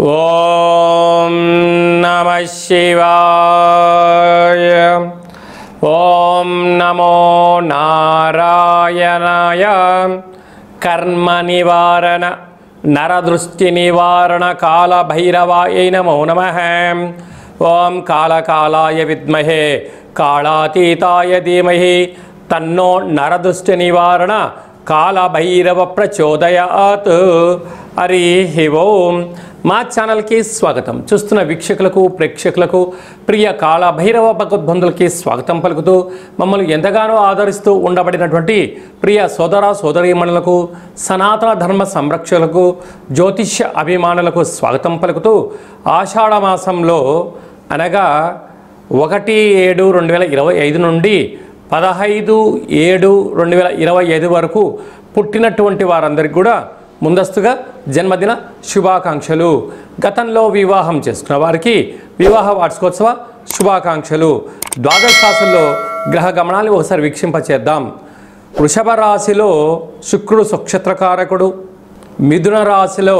ఓం నమః శివాయ. ఓం నమో నారాయణాయ. కర్మ నివారణ నరదృష్టి నివారణ కాల భైరవాయ నమో నమః. ఓం కాళకాలాయ విద్మహే కాళాతీతాయ ధీమహి తన్నో నరదృష్టి నివారణ కాల భైరవ ప్రచోదయాత్. హరి ఓం. మా ఛానల్కి స్వాగతం. చూస్తున్న వీక్షకులకు ప్రేక్షకులకు ప్రియ కాళ భైరవ భగవద్బంధులకి స్వాగతం పలుకుతూ మమ్మల్ని ఎంతగానో ఆదరిస్తూ ఉండబడినటువంటి ప్రియ సోదర సోదరీమణులకు సనాతన ధర్మ సంరక్షకులకు జ్యోతిష్య అభిమానులకు స్వాగతం పలుకుతూ ఆషాఢ మాసంలో అనగా 1/7/2025 నుండి 15/7/2025 వరకు పుట్టినటువంటి వారందరికీ కూడా ముందస్తుగా జన్మదిన శుభాకాంక్షలు. గతంలో వివాహం చేసుకున్న వారికి వివాహ వార్షికోత్సవ శుభాకాంక్షలు. ద్వాదశ రాశుల్లో గ్రహ గమనాన్ని ఒకసారి వీక్షింపచేద్దాం. వృషభ రాశిలో శుక్రుడు నక్షత్రకారకుడు, మిథున రాశిలో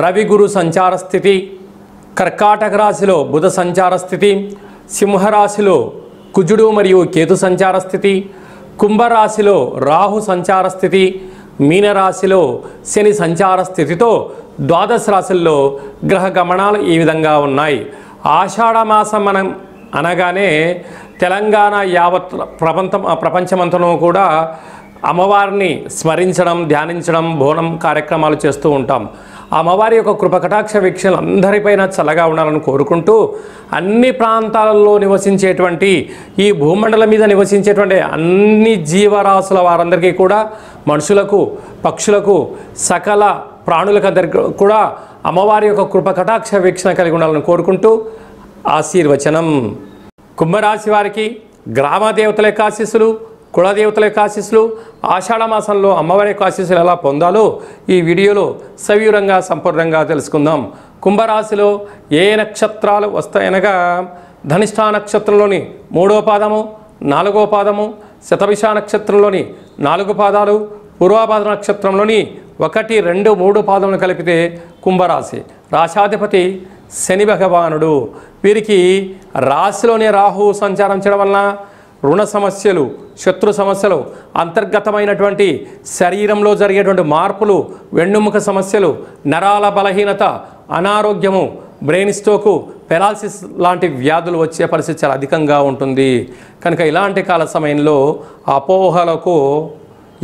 రవి గురు సంచార స్థితి, కర్కాటక రాశిలో బుధ సంచార స్థితి, సింహరాశిలో కుజుడు మరియు కేతు సంచార స్థితి, కుంభరాశిలో రాహు సంచార స్థితి, మీనరాశిలో శని సంచార స్థితితో ద్వాదశ రాశుల్లో గ్రహ గమనాలు ఈ విధంగా ఉన్నాయి. ఆషాఢ మాసం మనం అనగానే తెలంగాణ యావత్ ప్రపంచమంతను కూడా అమ్మవారిని స్మరించడం, ధ్యానించడం, బోనం కార్యక్రమాలు చేస్తూ ఉంటాం. అమ్మవారి యొక్క కృపకటాక్ష వీక్షణలు అందరిపైన చల్లగా ఉండాలని కోరుకుంటూ అన్ని ప్రాంతాలలో నివసించేటువంటి ఈ భూమండలం మీద నివసించేటువంటి అన్ని జీవరాశుల వారందరికీ కూడా మనుషులకు, పక్షులకు, సకల ప్రాణులకు కూడా అమ్మవారి యొక్క కృపకటాక్ష వీక్షణ కలిగి ఉండాలని కోరుకుంటూ ఆశీర్వచనం. కుంభరాశి వారికి గ్రామ దేవతల యొక్క ఆశీస్సులు, కులదేవతల యొక్క ఆశీస్సులు, ఆషాఢ మాసంలో అమ్మవారి యొక్క ఆశీస్సులు ఎలా పొందాలో ఈ వీడియోలో సవివరంగా సంపూర్ణంగా తెలుసుకుందాం. కుంభరాశిలో ఏ నక్షత్రాలు వస్తాయనగా ధనిష్ఠా నక్షత్రంలోని 3వ పాదము, 4వ పాదము, శతభిష నక్షత్రంలోని 4 పాదాలు, పూర్వభాద్ర నక్షత్రంలోని 1, 2, 3 పాదములు కలిపితే కుంభరాశి. రాశాధిపతి శని భగవానుడు. వీరికి రాశిలోని రాహు సంచారం చేయడం వలన రుణ సమస్యలు, శత్రు సమస్యలు, అంతర్గతమైనటువంటి శరీరంలో జరిగేటువంటి మార్పులు, వెన్నుముక సమస్యలు, నరాల బలహీనత, అనారోగ్యము, బ్రెయిన్ స్ట్రోకు, పెరాలసిస్ లాంటి వ్యాధులు వచ్చే పరిస్థితి చాలా అధికంగా ఉంటుంది. కనుక ఇలాంటి కాల సమయంలో అపోహలకు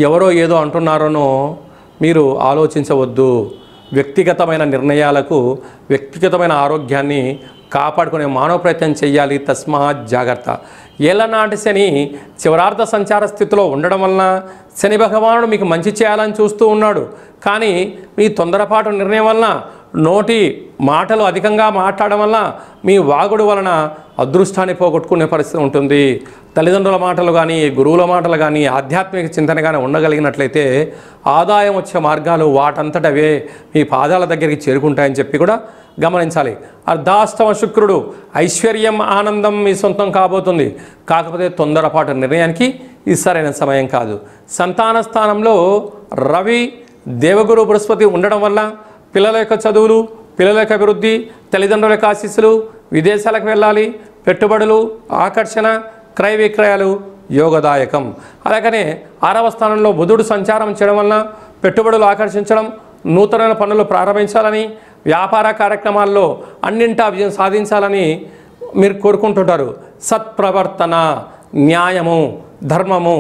ఎవరో ఏదో అంటున్నారనో మీరు ఆలోచించవద్దు. వ్యక్తిగతమైన నిర్ణయాలకు, వ్యక్తిగతమైన ఆరోగ్యాన్ని కాపాడుకునే మానవ ప్రయత్నం చేయాలి. తస్మాత్ జాగ్రత్త. ఏళ్ళనాటి శని చివరార్థ సంచార స్థితిలో ఉండడం వలన శని భగవానుడు మీకు మంచి చేయాలని చూస్తూ ఉన్నాడు. కానీ మీ తొందరపాటు నిర్ణయం వలన, నోటి మాటలు అధికంగా మాట్లాడడం వలన, మీ వాగుడు వలన అదృష్టాన్ని పోగొట్టుకునే పరిస్థితి ఉంటుంది. తల్లిదండ్రుల మాటలు కానీ, గురువుల మాటలు కానీ, ఆధ్యాత్మిక చింతన కానీ ఉండగలిగినట్లయితే ఆదాయం వచ్చే మార్గాలు వాటంతటవే మీ పాదాల దగ్గరికి చేరుకుంటాయని చెప్పి కూడా గమనించాలి. అర్ధాష్టమ శుక్రుడు ఐశ్వర్యం, ఆనందం మీ సొంతం కాబోతుంది. కాకపోతే తొందరపాటు నిర్ణయానికి ఇది సరైన సమయం కాదు. సంతాన స్థానంలో రవి, దేవగురు, బృహస్పతి ఉండడం వల్ల పిల్లల యొక్క చదువులు, పిల్లల యొక్క అభివృద్ధి, తల్లిదండ్రుల యొక్క ఆశీస్సులు, విదేశాలకు వెళ్ళాలి, పెట్టుబడులు, ఆకర్షణ, క్రయ విక్రయాలు యోగదాయకం. అలాగనే 6వ స్థానంలో బుధుడు సంచారం చేయడం వలన పెట్టుబడులు ఆకర్షించడం, నూతన పనులు ప్రారంభించాలని, వ్యాపార కార్యక్రమాల్లో అన్నింటా విజయం సాధించాలని మీరు కోరుకుంటుంటారు. సత్ప్రవర్తన, న్యాయము, ధర్మము,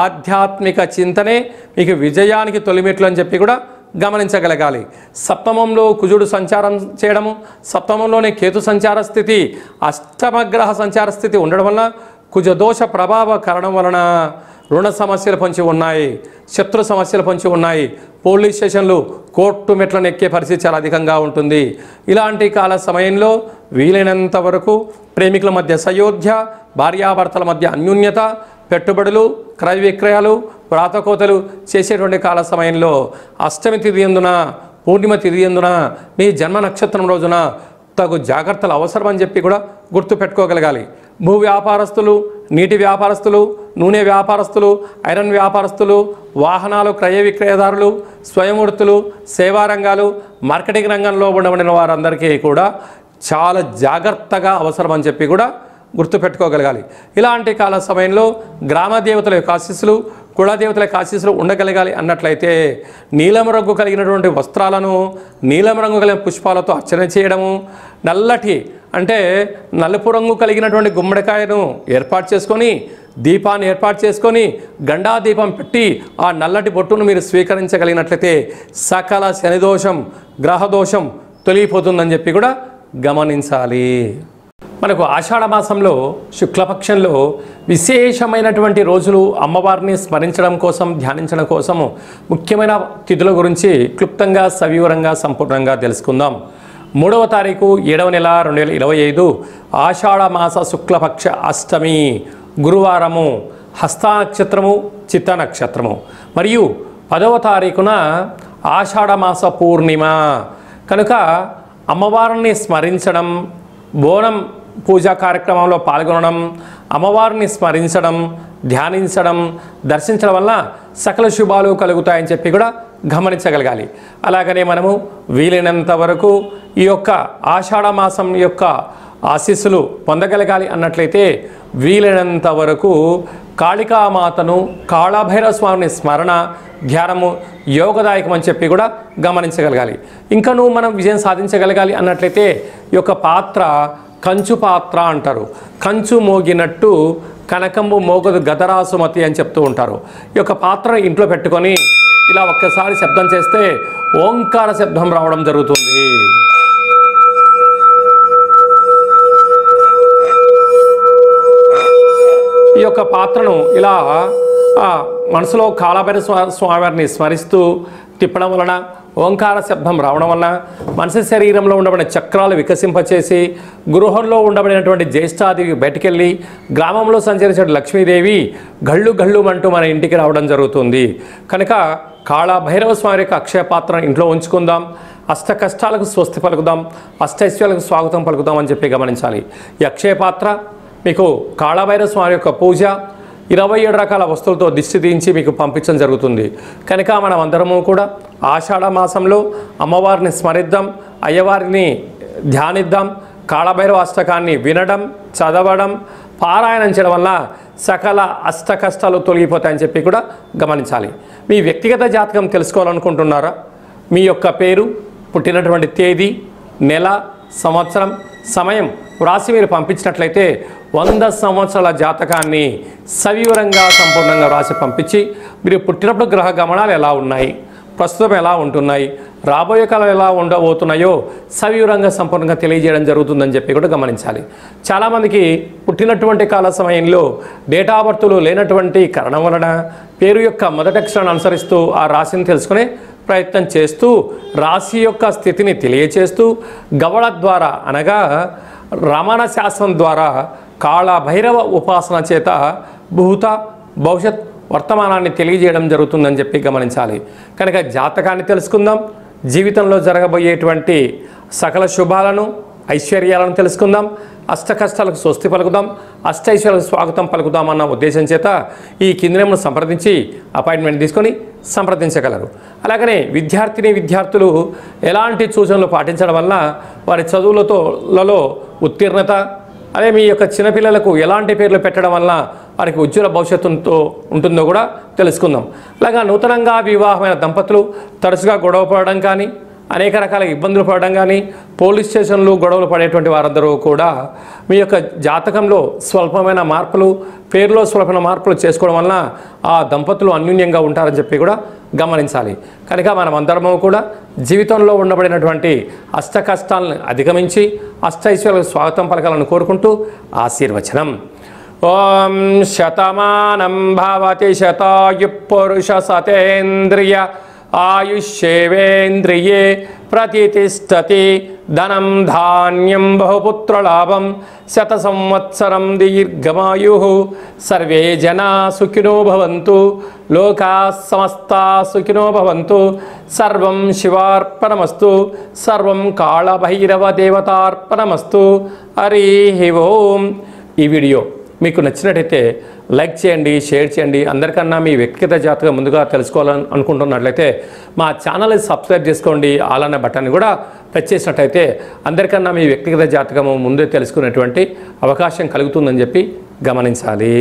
ఆధ్యాత్మిక చింతనే మీకు విజయానికి తొలిమెట్లు అని చెప్పి కూడా గమనించగలగాలి. సప్తమంలో కుజుడు సంచారం చేయడము, సప్తమంలోనే కేతు సంచార స్థితి, అష్టమగ్రహ సంచార స్థితి ఉండడం వలన కుజదోష ప్రభావ కారణం వలన రుణ సమస్యలు పొంచి ఉన్నాయి, శత్రు సమస్యలు పొంచి ఉన్నాయి. పోలీస్ స్టేషన్లు, కోర్టు మెట్లను ఎక్కే పరిస్థితి చాలా అధికంగా ఉంటుంది. ఇలాంటి కాల సమయంలో వీలైనంత వరకు ప్రేమికుల మధ్య సయోధ్య, భార్యాభర్తల మధ్య అన్యోన్యత, పెట్టుబడులు, క్రయ విక్రయాలు, వ్రాతకోతలు చేసేటువంటి కాల సమయంలో అష్టమి తిథి ఎందున, పూర్ణిమ తిథి ఎందున, మీ జన్మ నక్షత్రం రోజున తగు జాగ్రత్తలు అవసరం అని చెప్పి కూడా గుర్తుపెట్టుకోగలగాలి. భూ వ్యాపారస్తులు, నీటి వ్యాపారస్తులు, నూనె వ్యాపారస్తులు, ఐరన్ వ్యాపారస్తులు, వాహనాలు క్రయ విక్రయదారులు, స్వయంవృత్తులు, సేవా రంగాలు, మార్కెటింగ్ రంగంలో ఉండబడిన వారందరికీ కూడా చాలా జాగ్రత్తగా అవసరం అని చెప్పి కూడా గుర్తుపెట్టుకోగలగాలి. ఇలాంటి కాల సమయంలో గ్రామ దేవతల యొక్క ఆశీస్సులు, కులదేవతల యొక్క ఆశీస్సులు ఉండగలగాలి అన్నట్లయితే నీలం రంగు కలిగినటువంటి వస్త్రాలను, నీలం రంగు కలిగిన పుష్పాలతో అర్చన చేయడము, నల్లటి అంటే నలుపు రంగు కలిగినటువంటి గుమ్మడికాయను ఏర్పాటు చేసుకొని, దీపాన్ని ఏర్పాటు చేసుకొని గండా దీపం పెట్టి ఆ నల్లటి బొట్టును మీరు స్వీకరించగలిగినట్లయితే సకల శనిదోషం, గ్రహదోషం తొలగిపోతుందని చెప్పి కూడా గమనించాలి. మనకు ఆషాఢ మాసంలో శుక్లపక్షంలో విశేషమైనటువంటి రోజులు అమ్మవారిని స్మరించడం కోసం, ధ్యానించడం కోసం ముఖ్యమైన తిథుల గురించి క్లుప్తంగా, సవివరంగా, సంపూర్ణంగా తెలుసుకుందాం. 3వ తారీఖు 7వ నెల 2025 ఆషాఢ మాస శుక్లపక్ష అష్టమి గురువారము, హస్త నక్షత్రము, చిత్త నక్షత్రము. మరియు 10వ తారీఖున ఆషాఢ మాస పూర్ణిమ కనుక అమ్మవారిని స్మరించడం, బోనం పూజా కార్యక్రమంలో పాల్గొనడం, అమ్మవారిని స్మరించడం, ధ్యానించడం, దర్శించడం వల్ల సకల శుభాలు కలుగుతాయని చెప్పి కూడా గమనించగలగాలి. అలాగనే మనము వీలైనంత వరకు ఈ యొక్క ఆషాఢ మాసం యొక్క ఆశీస్సులు పొందగలగాలి అన్నట్లయితే వీలైనంత వరకు కాళికామాతను, కాళభైరవ స్వామిని స్మరణ, ధ్యానము యోగదాయకం అని చెప్పి కూడా గమనించగలగాలి. ఇంకనూ మనం విజయం సాధించగలగాలి అన్నట్లయితే ఈ యొక్క పాత్ర కంచు పాత్ర అంటారు. కంచు మోగినట్టు కనకంబు మోగదు గదరాసుమతి అని చెప్తూ ఉంటారు. ఈ యొక్క పాత్రను ఇంట్లో పెట్టుకొని ఇలా ఒక్కసారి శబ్దం చేస్తే ఓంకార శబ్దం రావడం జరుగుతుంది. ఈ యొక్క పాత్రను ఇలా మనసులో కాళభైరవ స్వామివారిని స్మరిస్తూ తిప్పడం వలన, ఓంకార శబ్దం రావడం వలన మనిషి శరీరంలో ఉండబడిన చక్రాలు వికసింపచేసి గృహంలో ఉండబడినటువంటి జ్యేష్ఠాదేవి బయటికెళ్ళి గ్రామంలో సంచరించిన లక్ష్మీదేవి గళ్ళు గళ్ళు అంటూ మన ఇంటికి రావడం జరుగుతుంది. కనుక కాళభైరవ స్వామి యొక్క అక్షయ పాత్రను ఇంట్లో ఉంచుకుందాం. అష్ట కష్టాలకు స్వస్తి పలుకుదాం, అష్టైశ్వర్యాలకు స్వాగతం పలుకుదాం అని చెప్పి గమనించాలి. ఈ అక్షయ పాత్ర మీకు కాళభైరవ స్వామి యొక్క పూజ 27 రకాల వస్తువులతో దిష్టి తీయించి మీకు పంపించడం జరుగుతుంది. కనుక మనం అందరము కూడా ఆషాఢ మాసంలో అమ్మవారిని స్మరిద్దాం, అయ్యవారిని ధ్యానిద్దాం, కాళభైరవ అష్టకాన్ని వినడం, చదవడం, పారాయణం చేయడం వల్ల సకల అష్ట కష్టాలు తొలగిపోతాయని చెప్పి కూడా గమనించాలి. మీ వ్యక్తిగత జాతకం తెలుసుకోవాలనుకుంటున్నారా? మీ యొక్క పేరు, పుట్టినటువంటి తేదీ, నెల, సంవత్సరం, సమయం వ్రాసి మీరు పంపించినట్లయితే 100 సంవత్సరాల జాతకాన్ని సవివరంగా, సంపూర్ణంగా వ్రాసి పంపించి మీరు పుట్టినప్పుడు గ్రహ గమనాలు ఎలా ఉన్నాయి, ప్రస్తుతం ఎలా ఉంటున్నాయి, రాబోయే కాలం ఎలా ఉండబోతున్నాయో సవివరంగా, సంపూర్ణంగా తెలియజేయడం జరుగుతుందని చెప్పి కూడా గమనించాలి. చాలామందికి పుట్టినటువంటి కాల సమయంలో డేటా ఆఫ్ బర్త్లు లేనటువంటి కారణం వలన పేరు యొక్క మొదటి అక్షరాన్ని అనుసరిస్తూ ఆ రాశిని తెలుసుకునే ప్రయత్నం చేస్తూ రాశి యొక్క స్థితిని తెలియచేస్తూ గవళ ద్వారా అనగా రమణ శాస్త్రం ద్వారా కాళభైరవ ఉపాసన చేత భూత, భవిష్యత్, వర్తమానాన్ని తెలియజేయడం జరుగుతుందని చెప్పి గమనించాలి. కనుక జాతకాన్ని తెలుసుకుందాం, జీవితంలో జరగబోయేటువంటి సకల శుభాలను, ఐశ్వర్యాలను తెలుసుకుందాం, అష్ట కష్టాలకు స్వస్తి పలుకుదాం, అష్టైశ్వర్యాలకు స్వాగతం పలుకుదాం అన్న ఉద్దేశం చేత ఈ కింది నెంబర్ను సంప్రదించి అపాయింట్మెంట్ తీసుకొని సంప్రదించగలరు. అలాగనే విద్యార్థులు ఎలాంటి సూచనలు పాటించడం వల్ల వారి చదువులలో ఉత్తీర్ణత, అదే మీ యొక్క చిన్నపిల్లలకు ఎలాంటి పేర్లు పెట్టడం వల్ల వారికి ఉజ్వల భవిష్యత్తుతో ఉంటుందో కూడా తెలుసుకుందాం. అలాగా నూతనంగా వివాహమైన దంపతులు తరచుగా గొడవ పడడం కానీ, అనేక రకాల ఇబ్బందులు పడడం కానీ, పోలీస్ స్టేషన్లు గొడవలు పడేటువంటి వారందరూ కూడా మీ యొక్క జాతకంలో స్వల్పమైన మార్పులు, పేరులో స్వల్పమైన మార్పులు చేసుకోవడం వలన ఆ దంపతులు అన్యూన్యంగా ఉంటారని చెప్పి కూడా గమనించాలి. కనుక మనం అందరము కూడా జీవితంలో ఉండబడినటువంటి అష్ట కష్టాలను అధిగమించి అష్టైశ్వర్యాలకు స్వాగతం పలకాలని కోరుకుంటూ ఆశీర్వచనం. ఓం శతమానం భవతి శతాయు పురుష సతేంద్రియ ఆయుష్యేవేంద్రియే ప్రతిష్టతి ధనం ధాన్యం బహుపుత్రలాభం శత సంవత్సరం దీర్ఘమాయు సర్వే జనా సుఖినో భవంతు లోకా సమస్తా సుఖినో భవంతు సర్వం శివార్పణమస్తు సర్వం కాళభైరవ దేవతార్పణమస్తు. హరి ఓం. ఈ వీడియో మీకు నచ్చినట్టయితే లైక్ చేయండి, షేర్ చేయండి. అందరికన్నా మీ వ్యక్తిగత జాతకం ముందుగా తెలుసుకోవాలని అనుకుంటున్నట్లయితే మా ఛానల్ని సబ్స్క్రైబ్ చేసుకోండి. ఆల్ అనే బటన్ని కూడా ప్రెస్ చేసినట్టయితే అందరికన్నా మీ వ్యక్తిగత జాతకము ముందే తెలుసుకునేటువంటి అవకాశం కలుగుతుందని చెప్పి గమనించాలి.